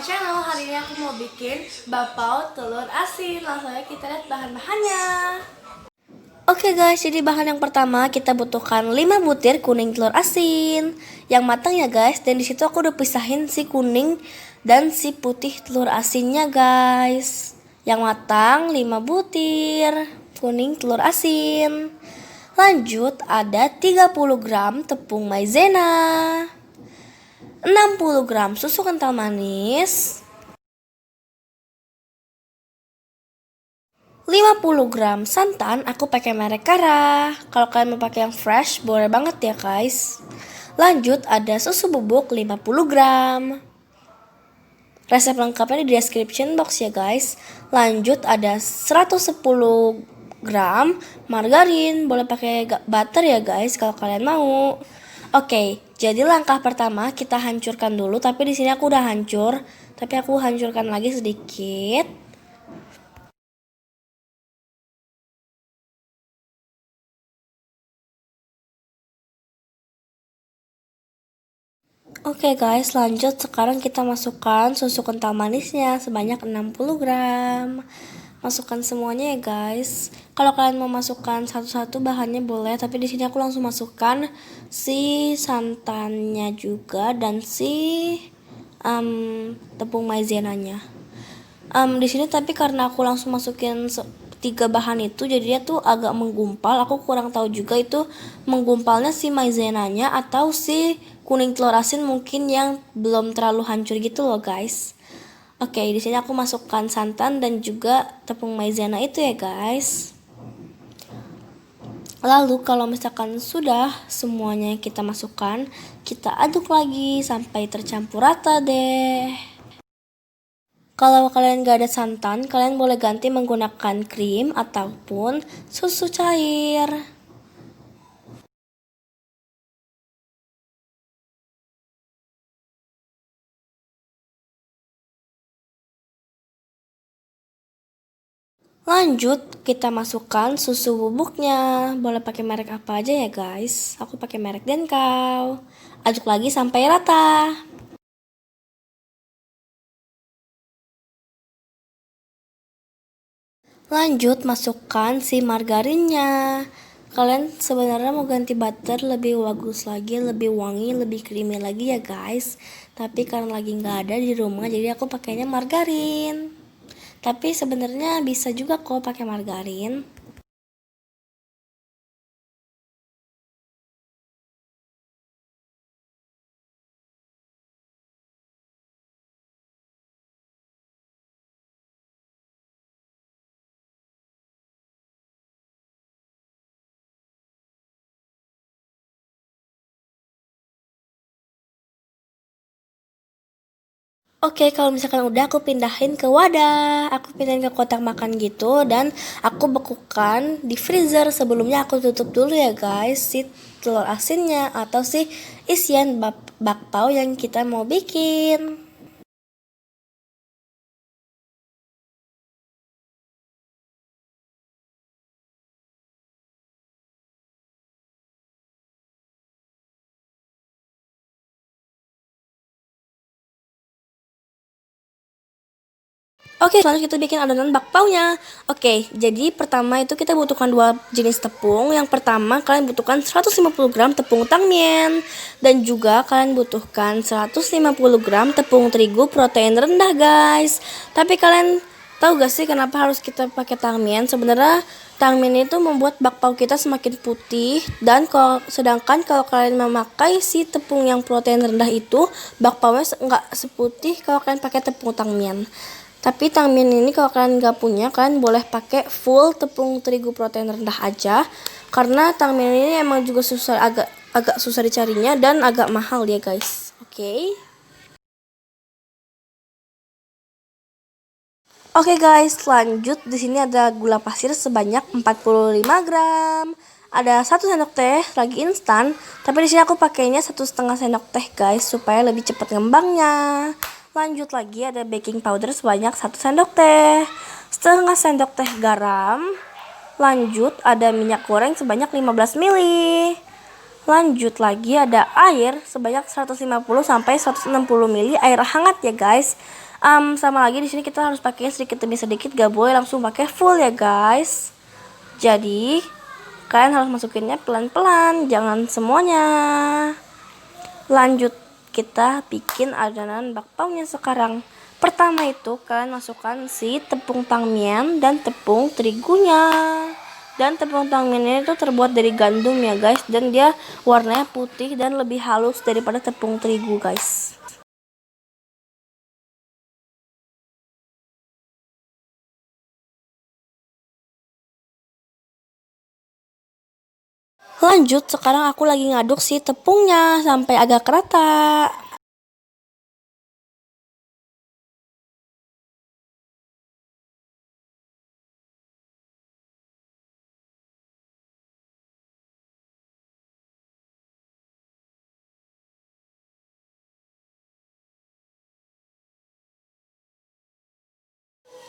channel. Hari ini aku mau bikin bakpao telur asin. Langsung aja kita lihat bahan-bahannya. Oke guys, jadi bahan yang pertama kita butuhkan 5 butir kuning telur asin yang matang ya guys. Dan disitu aku udah pisahin si kuning dan si putih telur asinnya guys. Yang matang 5 butir kuning telur asin. Lanjut ada 30 gram tepung maizena, 60 gram susu kental manis, 50 gram santan, aku pakai merek Kara. Kalau kalian mau pakai yang fresh boleh banget ya guys. Lanjut ada susu bubuk 50 gram. Resep lengkapnya di description box ya guys. Lanjut ada 110 gram margarin, boleh pakai butter ya guys kalau kalian mau. Oke, jadi langkah pertama kita hancurkan dulu, tapi di sini aku udah hancur, tapi aku hancurkan lagi sedikit. Oke guys, lanjut sekarang kita masukkan susu kental manisnya sebanyak 60 gram. Masukkan semuanya ya guys. Kalau kalian mau masukkan satu-satu bahannya boleh, tapi di sini aku langsung masukkan si santannya juga dan si tepung maizenanya. Di sini tapi karena aku langsung masukin 3 bahan itu, jadi dia tuh agak menggumpal. Aku kurang tahu juga itu menggumpalnya si maizenanya atau si kuning telur asin mungkin yang belum terlalu hancur gitu loh guys. Oke, di sini aku masukkan santan dan juga tepung maizena itu ya guys. Lalu kalau misalkan sudah semuanya kita masukkan, kita aduk lagi sampai tercampur rata deh. Kalau kalian gak ada santan, kalian boleh ganti menggunakan krim ataupun susu cair. Lanjut kita masukkan susu bubuknya. Boleh pakai merek apa aja ya guys. Aku pakai merek Denkau. Aduk lagi sampai rata. Lanjut masukkan si margarinnya. Kalian sebenarnya mau ganti butter lebih bagus lagi, lebih wangi, lebih creamy lagi ya guys. Tapi karena lagi nggak ada di rumah, jadi aku pakainya margarin. Tapi sebenarnya bisa juga kok pakai margarin. Oke, kalau misalkan udah aku pindahin ke wadah, aku pindahin ke kotak makan gitu dan aku bekukan di freezer. Sebelumnya aku tutup dulu ya guys si telur asinnya atau si isian bakpao yang kita mau bikin. Oke, selanjutnya kita bikin adonan bakpaunya. Oke, jadi pertama itu kita butuhkan 2 jenis tepung. Yang pertama kalian butuhkan 150 gram tepung tangmian. Dan juga kalian butuhkan 150 gram tepung terigu protein rendah guys. Tapi kalian tahu gak sih kenapa harus kita pakai tangmian? Sebenarnya tangmian itu membuat bakpao kita semakin putih. Dan sedangkan kalau kalian memakai si tepung yang protein rendah itu, bakpaonya nggak seputih kalau kalian pakai tepung tangmian. Tapi tangmian ini kalau kalian nggak punya, kalian boleh pakai full tepung terigu protein rendah aja. Karena tangmian ini emang juga susah, agak susah dicarinya dan agak mahal ya guys. Oke guys, lanjut di sini ada gula pasir sebanyak 45 gram. Ada 1 sendok teh ragi instan, tapi di sini aku pakainya 1,5 sendok teh guys supaya lebih cepat ngembangnya. Lanjut lagi ada baking powder sebanyak 1 sendok teh, setengah sendok teh garam. Lanjut ada minyak goreng sebanyak 15 ml. Lanjut lagi ada air sebanyak 150 sampai 160 ml air hangat ya guys. Sama lagi di sini kita harus pakai sedikit demi sedikit, gak boleh langsung pakai full ya guys. Jadi kalian harus masukinnya pelan-pelan, jangan semuanya. Lanjut, kita bikin adonan bakpaonya sekarang. Pertama itu kalian masukkan si tepung tangmian dan tepung terigunya. Dan tepung tangmian itu terbuat dari gandum ya guys, dan dia warnanya putih dan lebih halus daripada tepung terigu guys. Lanjut, sekarang aku lagi ngaduk si tepungnya sampai agak rata.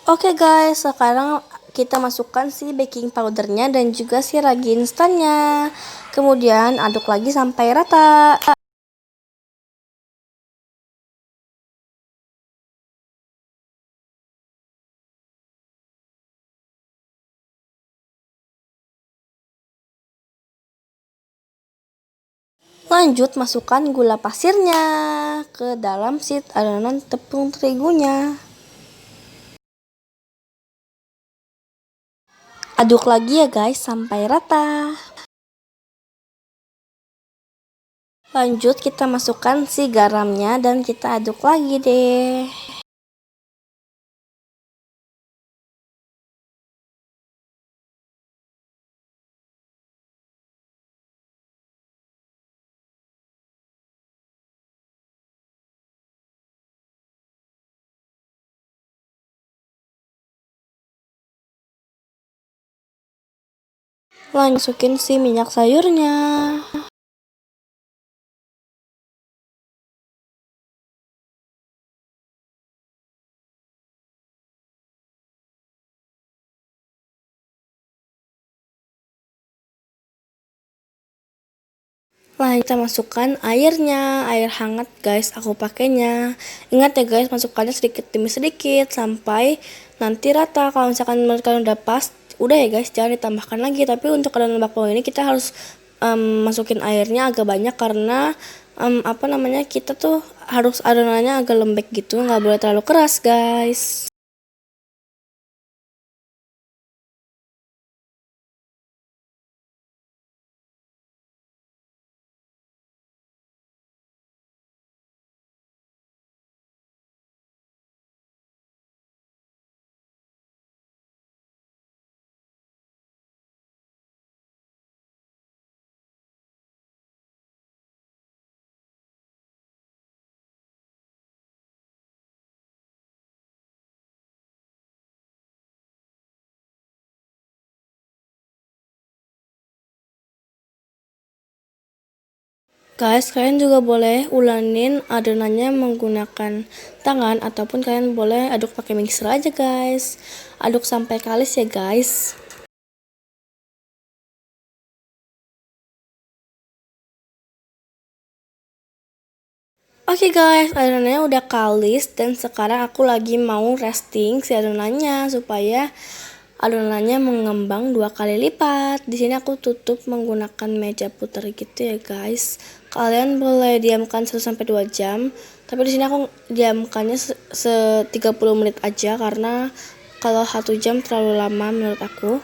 Oke guys, sekarang kita masukkan si baking powdernya dan juga si ragi instannya. Kemudian aduk lagi sampai rata. Lanjut, masukkan gula pasirnya ke dalam si adonan tepung terigunya. Aduk lagi ya guys sampai rata. Lanjut, kita masukkan si garamnya dan kita aduk lagi deh. Lanjut, masukin si minyak sayurnya. Lanjut, kita masukkan airnya, air hangat guys aku pakainya. Ingat ya guys, masukkannya sedikit demi sedikit sampai nanti rata. Kalau misalkan menurut kalian udah pas, udah ya guys, jangan ditambahkan lagi. Tapi untuk adonan bakpao ini kita harus masukin airnya agak banyak karena kita tuh harus adonannya agak lembek gitu, nggak boleh terlalu keras guys. Guys, kalian juga boleh ulangin adonannya menggunakan tangan ataupun kalian boleh aduk pakai mixer aja guys. Aduk sampai kalis ya guys. Oke guys, adonannya udah kalis dan sekarang aku lagi mau resting si adonannya supaya adonannya mengembang 2 kali lipat. Di sini aku tutup menggunakan meja putar gitu ya guys. Kalian boleh diamkan 1 sampai 2 jam, tapi di sini aku diamkannya 30 menit aja karena kalau 1 jam terlalu lama menurut aku.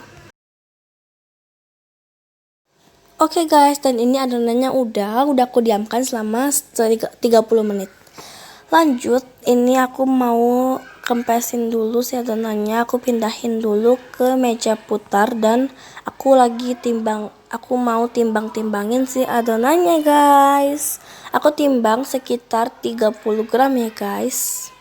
Oke guys, dan ini adonannya udah aku diamkan selama 30 menit. Lanjut, ini aku mau kempesin dulu si adonannya, aku pindahin dulu ke meja putar dan aku mau timbang-timbangin si adonannya guys. Aku timbang sekitar 30 gram ya guys.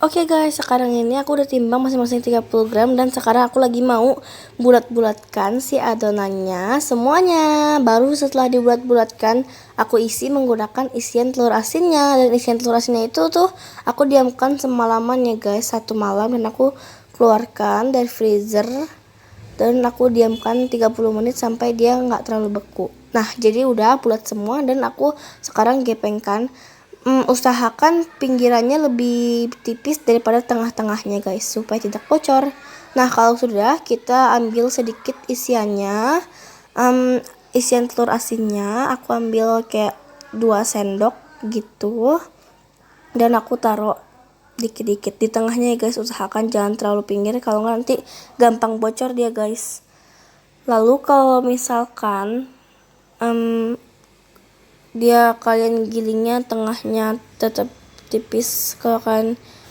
Oke guys, sekarang ini aku udah timbang masing-masing 30 gram dan sekarang aku lagi mau bulat-bulatkan si adonannya semuanya. Baru setelah dibulat-bulatkan, aku isi menggunakan isian telur asinnya. Dan isian telur asinnya itu tuh aku diamkan semalaman ya guys, 1 malam, dan aku keluarkan dari freezer dan aku diamkan 30 menit sampai dia nggak terlalu beku. Nah, jadi udah bulat semua dan aku sekarang gepengkan. Usahakan pinggirannya lebih tipis daripada tengah-tengahnya guys, supaya tidak bocor. Nah, kalau sudah, kita ambil sedikit isiannya. Isian telur asinnya aku ambil kayak 2 sendok gitu, dan aku taruh dikit-dikit di tengahnya ya guys. Usahakan jangan terlalu pinggir, kalau nggak nanti gampang bocor dia guys. Lalu kalau misalkan dia kalian gilingnya tengahnya tetap tipis,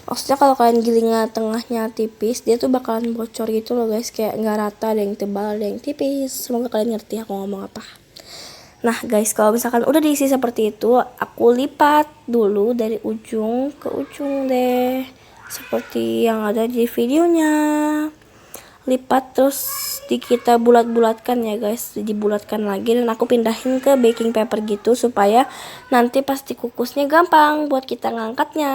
maksudnya kalau kalian gilingnya tengahnya tipis, dia tuh bakalan bocor gitu loh guys, kayak nggak rata, ada yang tebal ada yang tipis. Semoga kalian ngerti aku ngomong apa. Nah guys, kalau misalkan udah diisi seperti itu, aku lipat dulu dari ujung ke ujung deh, seperti yang ada di videonya. Lipat terus kita bulat-bulatkan ya guys, dibulatkan lagi, dan aku pindahin ke baking paper gitu supaya nanti pasti kukusnya gampang buat kita ngangkatnya.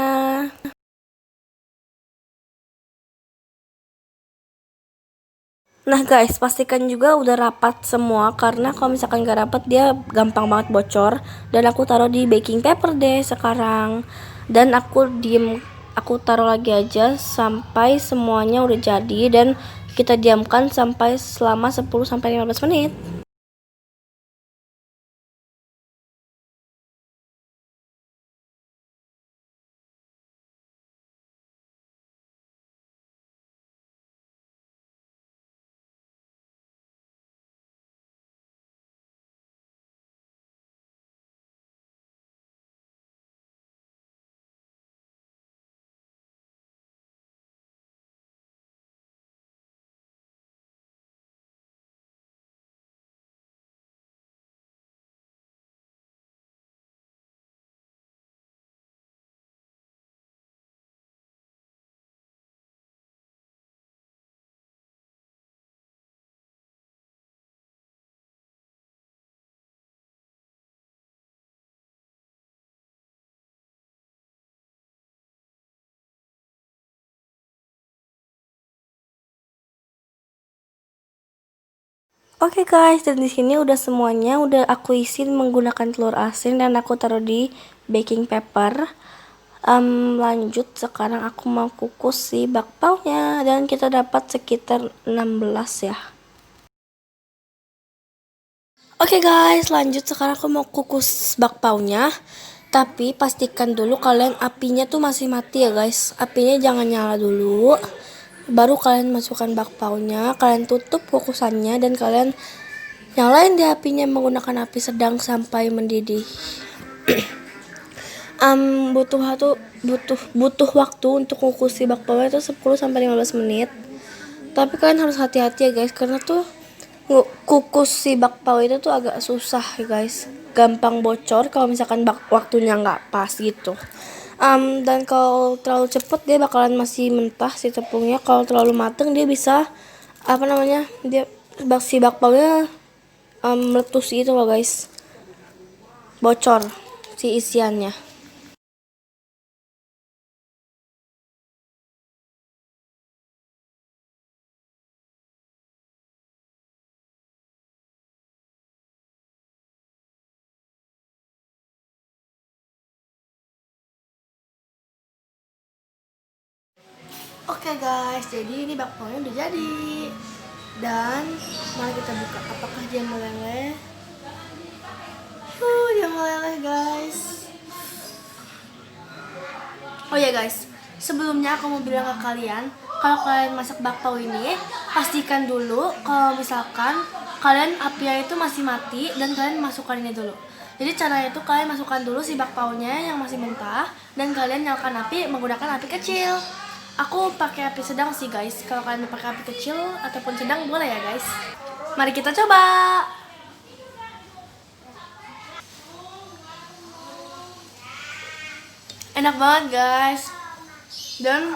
Nah guys, pastikan juga udah rapat semua, karena kalau misalkan gak rapat dia gampang banget bocor. Dan aku taruh di baking paper deh sekarang, dan aku taruh lagi aja sampai semuanya udah jadi, dan kita diamkan sampai selama 10-15 menit. Oke guys, dan di sini udah semuanya udah aku isi menggunakan telur asin, dan aku taruh di baking paper. Lanjut, sekarang aku mau kukus si bakpaunya, dan kita dapat sekitar 16 ya. Oke guys, lanjut, sekarang aku mau kukus bakpaunya. Tapi pastikan dulu kalian apinya tuh masih mati ya guys. Apinya jangan nyala dulu. Baru kalian masukkan bakpaunya, kalian tutup kukusannya, dan kalian nyalain di apinya menggunakan api sedang sampai mendidih. Butuh waktu untuk kukus si bakpao itu 10-15 menit. Tapi kalian harus hati-hati ya guys, karena tuh kukus si bakpao itu tuh agak susah ya guys. Gampang bocor kalau misalkan waktunya nggak pas gitu. Dan kalau terlalu cepet dia bakalan masih mentah si tepungnya. Kalau terlalu mateng dia bisa si bakpaunya meletus gitu loh guys, bocor si isiannya. Oke guys, jadi ini bakpaunya udah jadi, dan mari kita buka apakah dia meleleh. Dia meleleh guys. Oh ya guys, sebelumnya aku mau bilang ke kalian, kalau kalian masak bakpao ini, pastikan dulu kalau misalkan kalian apinya itu masih mati, dan kalian masukkan ini dulu. Jadi caranya itu kalian masukkan dulu si bakpaonya yang masih mentah, dan kalian nyalakan api menggunakan api kecil. Aku pakai api sedang sih guys. Kalau kalian mau pakai api kecil ataupun sedang boleh ya guys. Mari kita coba. Enak banget guys. Dan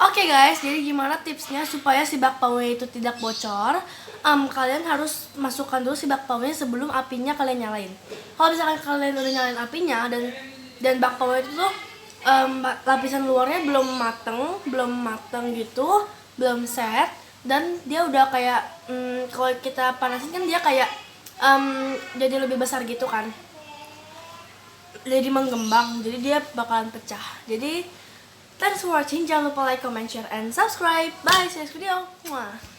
oke guys, jadi gimana tipsnya supaya si bakpaonya itu tidak bocor? Kalian harus masukkan dulu si bakpaonya sebelum apinya kalian nyalain. Kalau misalkan kalian udah nyalain apinya dan bakpao itu tuh lapisan luarnya belum mateng gitu, belum set, dan dia udah kayak kalau kita panasin kan dia kayak jadi lebih besar gitu kan, jadi menggembang, jadi dia bakalan pecah. Jadi thanks for watching, jangan lupa like, comment, share, and subscribe. Bye, see you next video. Mwah.